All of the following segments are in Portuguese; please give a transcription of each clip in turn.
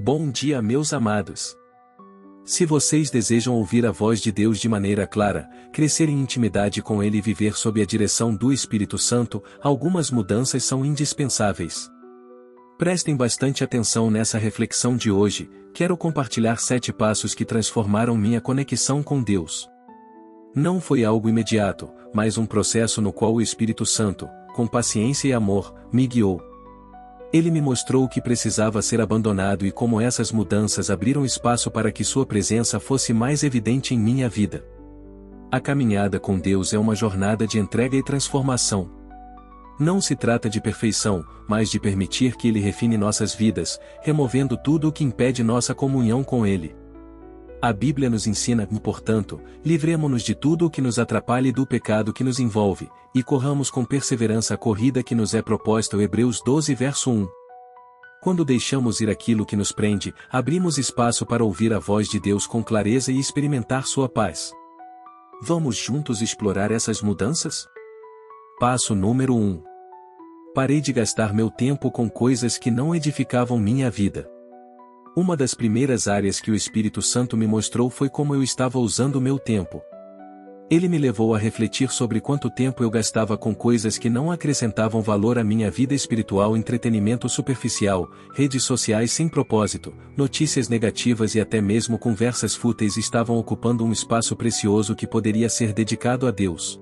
Bom dia, meus amados. Se vocês desejam ouvir a voz de Deus de maneira clara, crescer em intimidade com Ele e viver sob a direção do Espírito Santo, algumas mudanças são indispensáveis. Prestem bastante atenção nessa reflexão de hoje. Quero compartilhar 7 passos que transformaram minha conexão com Deus. Não foi algo imediato, mas um processo no qual o Espírito Santo, com paciência e amor, me guiou. Ele me mostrou o que precisava ser abandonado e como essas mudanças abriram espaço para que sua presença fosse mais evidente em minha vida. A caminhada com Deus é uma jornada de entrega e transformação. Não se trata de perfeição, mas de permitir que Ele refine nossas vidas, removendo tudo o que impede nossa comunhão com Ele. A Bíblia nos ensina, portanto, livremo-nos de tudo o que nos atrapalha e do pecado que nos envolve, e corramos com perseverança a corrida que nos é proposta. Hebreus 12 verso 1. Quando deixamos ir aquilo que nos prende, abrimos espaço para ouvir a voz de Deus com clareza e experimentar sua paz. Vamos juntos explorar essas mudanças? Passo número 1. Parei de gastar meu tempo com coisas que não edificavam minha vida. Uma das primeiras áreas que o Espírito Santo me mostrou foi como eu estava usando meu tempo. Ele me levou a refletir sobre quanto tempo eu gastava com coisas que não acrescentavam valor à minha vida espiritual, entretenimento superficial, redes sociais sem propósito, notícias negativas e até mesmo conversas fúteis estavam ocupando um espaço precioso que poderia ser dedicado a Deus.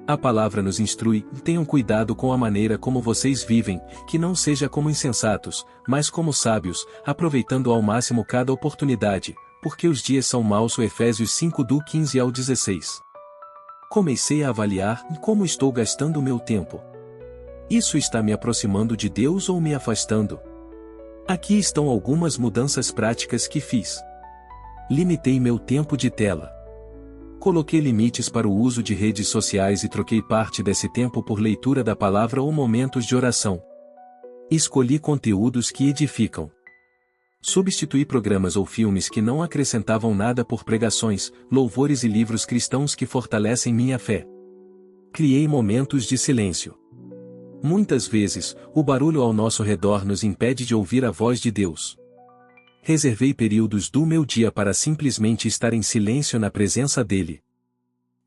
A palavra nos instrui: tenham cuidado com a maneira como vocês vivem, que não seja como insensatos, mas como sábios, aproveitando ao máximo cada oportunidade, porque os dias são maus. Efésios 5 do 15 ao 16. Comecei a avaliar como estou gastando meu tempo. Isso está me aproximando de Deus ou me afastando? Aqui estão algumas mudanças práticas que fiz. Limitei meu tempo de tela. Coloquei limites para o uso de redes sociais e troquei parte desse tempo por leitura da palavra ou momentos de oração. Escolhi conteúdos que edificam. Substituí programas ou filmes que não acrescentavam nada por pregações, louvores e livros cristãos que fortalecem minha fé. Criei momentos de silêncio. Muitas vezes, o barulho ao nosso redor nos impede de ouvir a voz de Deus. Reservei períodos do meu dia para simplesmente estar em silêncio na presença dele.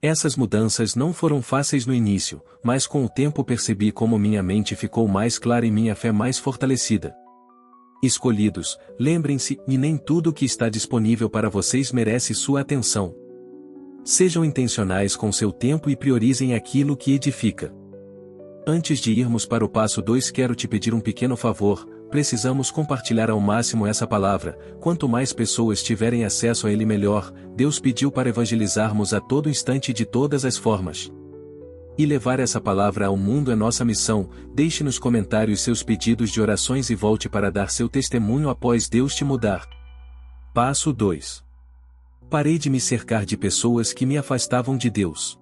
Essas mudanças não foram fáceis no início, mas com o tempo percebi como minha mente ficou mais clara e minha fé mais fortalecida. Escolhidos, lembrem-se, e nem tudo que está disponível para vocês merece sua atenção. Sejam intencionais com seu tempo e priorizem aquilo que edifica. Antes de irmos para o passo 2, quero te pedir um pequeno favor. Precisamos compartilhar ao máximo essa palavra. Quanto mais pessoas tiverem acesso a ele, melhor. Deus pediu para evangelizarmos a todo instante de todas as formas. E levar essa palavra ao mundo é nossa missão. Deixe nos comentários seus pedidos de orações e volte para dar seu testemunho após Deus te mudar. Passo 2. Parei de me cercar de pessoas que me afastavam de Deus.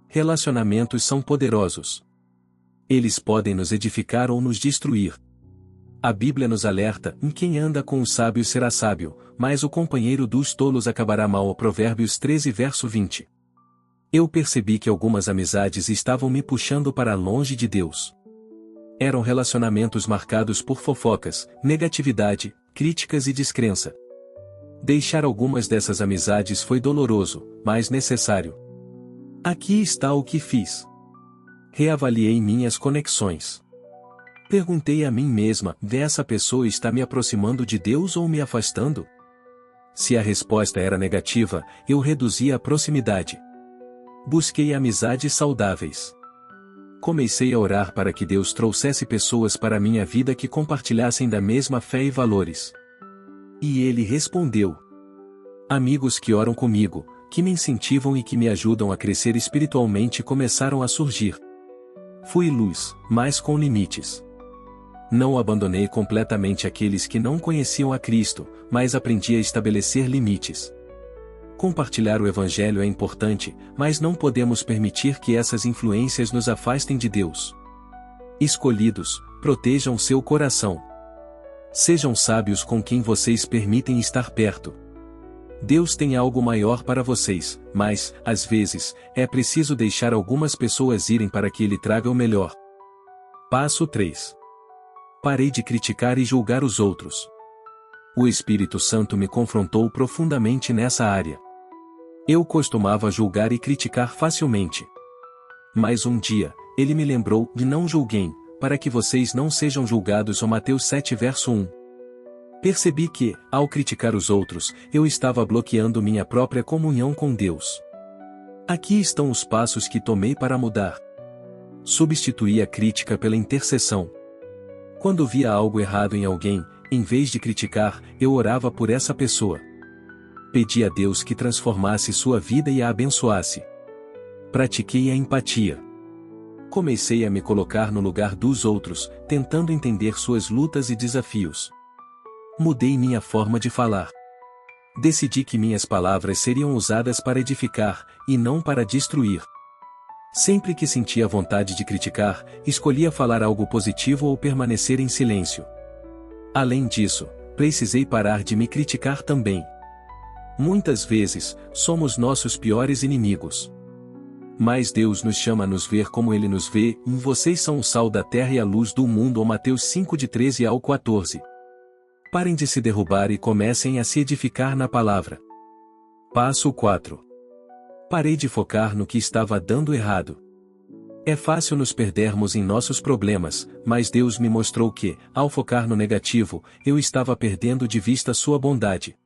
Relacionamentos são poderosos. Eles podem nos edificar ou nos destruir. A Bíblia nos alerta: quem anda com os sábios será sábio, mas o companheiro dos tolos acabará mal. Provérbios 13 verso 20. Eu percebi que algumas amizades estavam me puxando para longe de Deus. Eram relacionamentos marcados por fofocas, negatividade, críticas e descrença. Deixar algumas dessas amizades foi doloroso, mas necessário. Aqui está o que fiz. Reavaliei minhas conexões. Perguntei a mim mesma: essa pessoa está me aproximando de Deus ou me afastando? Se a resposta era negativa, eu reduzi a proximidade. Busquei amizades saudáveis. Comecei a orar para que Deus trouxesse pessoas para minha vida que compartilhassem da mesma fé e valores. E Ele respondeu. Amigos que oram comigo, que me incentivam e que me ajudam a crescer espiritualmente começaram a surgir. Fui luz, mas com limites. Não abandonei completamente aqueles que não conheciam a Cristo, mas aprendi a estabelecer limites. Compartilhar o Evangelho é importante, mas não podemos permitir que essas influências nos afastem de Deus. Escolhidos, protejam seu coração. Sejam sábios com quem vocês permitem estar perto. Deus tem algo maior para vocês, mas, às vezes, é preciso deixar algumas pessoas irem para que Ele traga o melhor. Passo 3. Parei de criticar e julgar os outros. O Espírito Santo me confrontou profundamente nessa área. Eu costumava julgar e criticar facilmente. Mas um dia, ele me lembrou de não julguem, para que vocês não sejam julgados. Mateus 7 verso 1. Percebi que, ao criticar os outros, eu estava bloqueando minha própria comunhão com Deus. Aqui estão os passos que tomei para mudar. Substituí a crítica pela intercessão. Quando via algo errado em alguém, em vez de criticar, eu orava por essa pessoa. Pedi a Deus que transformasse sua vida e a abençoasse. Pratiquei a empatia. Comecei a me colocar no lugar dos outros, tentando entender suas lutas e desafios. Mudei minha forma de falar. Decidi que minhas palavras seriam usadas para edificar, e não para destruir. Sempre que sentia vontade de criticar, escolhia falar algo positivo ou permanecer em silêncio. Além disso, precisei parar de me criticar também. Muitas vezes, somos nossos piores inimigos. Mas Deus nos chama a nos ver como Ele nos vê, e vocês são o sal da terra e a luz do mundo. Mateus 5 de 13 ao 14. Parem de se derrubar e comecem a se edificar na palavra. Passo 4. Parei de focar no que estava dando errado. É fácil nos perdermos em nossos problemas, mas Deus me mostrou que, ao focar no negativo, eu estava perdendo de vista sua bondade.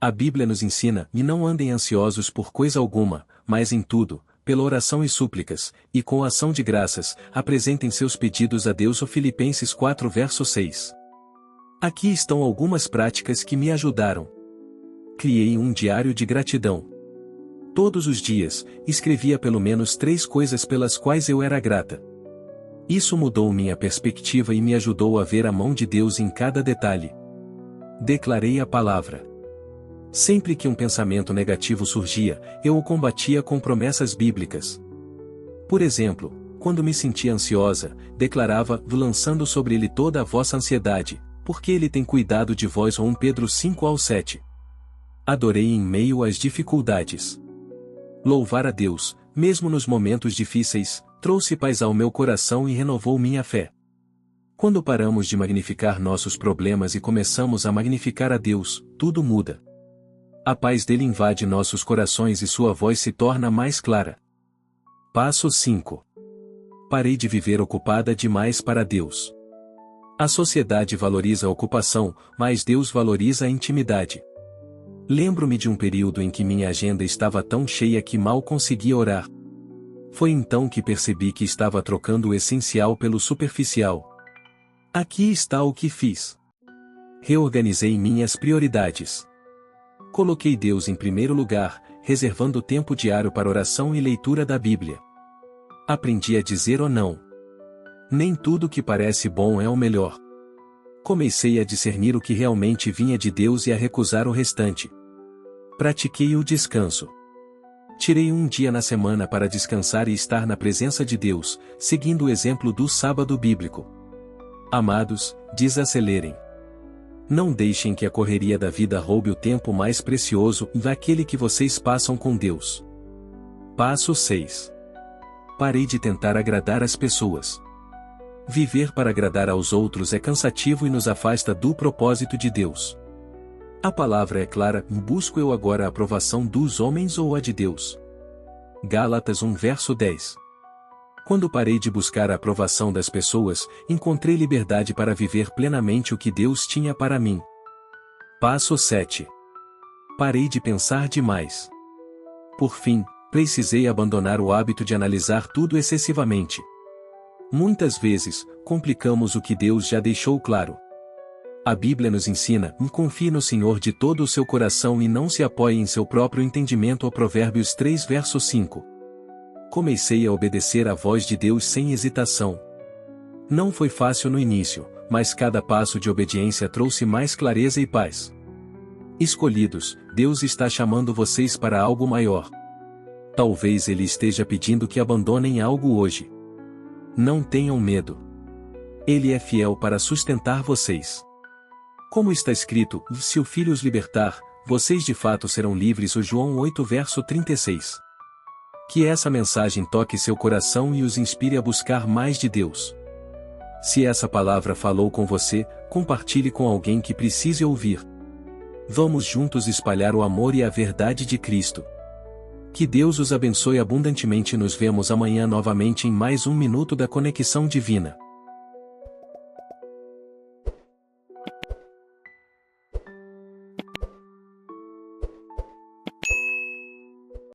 A Bíblia nos ensina: e não andem ansiosos por coisa alguma, mas em tudo, pela oração e súplicas, e com ação de graças, apresentem seus pedidos a Deus. Filipenses 4 verso 6. Aqui estão algumas práticas que me ajudaram. Criei um diário de gratidão. Todos os dias, escrevia pelo menos 3 coisas pelas quais eu era grata. Isso mudou minha perspectiva e me ajudou a ver a mão de Deus em cada detalhe. Declarei a palavra. Sempre que um pensamento negativo surgia, eu o combatia com promessas bíblicas. Por exemplo, quando me sentia ansiosa, declarava: lançando sobre ele toda a vossa ansiedade, porque ele tem cuidado de vós. 1 Pedro 5 ao 7. Adorei em meio às dificuldades. Louvar a Deus, mesmo nos momentos difíceis, trouxe paz ao meu coração e renovou minha fé. Quando paramos de magnificar nossos problemas e começamos a magnificar a Deus, tudo muda. A paz dele invade nossos corações e sua voz se torna mais clara. Passo 5. Parei de viver ocupada demais para Deus. A sociedade valoriza a ocupação, mas Deus valoriza a intimidade. Lembro-me de um período em que minha agenda estava tão cheia que mal conseguia orar. Foi então que percebi que estava trocando o essencial pelo superficial. Aqui está o que fiz. Reorganizei minhas prioridades. Coloquei Deus em primeiro lugar, reservando tempo diário para oração e leitura da Bíblia. Aprendi a dizer ou não. Nem tudo que parece bom é o melhor. Comecei a discernir o que realmente vinha de Deus e a recusar o restante. Pratiquei o descanso. Tirei um dia na semana para descansar e estar na presença de Deus, seguindo o exemplo do sábado bíblico. Amados, desacelerem. Não deixem que a correria da vida roube o tempo mais precioso daquele que vocês passam com Deus. Passo 6. Parei de tentar agradar as pessoas. Viver para agradar aos outros é cansativo e nos afasta do propósito de Deus. A palavra é clara: busco eu agora a aprovação dos homens ou a de Deus? Gálatas 1 verso 10. Quando parei de buscar a aprovação das pessoas, encontrei liberdade para viver plenamente o que Deus tinha para mim. Passo 7. Parei de pensar demais. Por fim, precisei abandonar o hábito de analisar tudo excessivamente. Muitas vezes, complicamos o que Deus já deixou claro. A Bíblia nos ensina: confie no Senhor de todo o seu coração e não se apoie em seu próprio entendimento. Provérbios 3 verso 5. Comecei a obedecer à voz de Deus sem hesitação. Não foi fácil no início, mas cada passo de obediência trouxe mais clareza e paz. Escolhidos, Deus está chamando vocês para algo maior. Talvez Ele esteja pedindo que abandonem algo hoje. Não tenham medo. Ele é fiel para sustentar vocês. Como está escrito: se o Filho os libertar, vocês de fato serão livres. João 8 verso 36. Que essa mensagem toque seu coração e os inspire a buscar mais de Deus. Se essa palavra falou com você, compartilhe com alguém que precise ouvir. Vamos juntos espalhar o amor e a verdade de Cristo. Que Deus os abençoe abundantemente. Nos vemos amanhã novamente em mais um Minuto da Conexão Divina.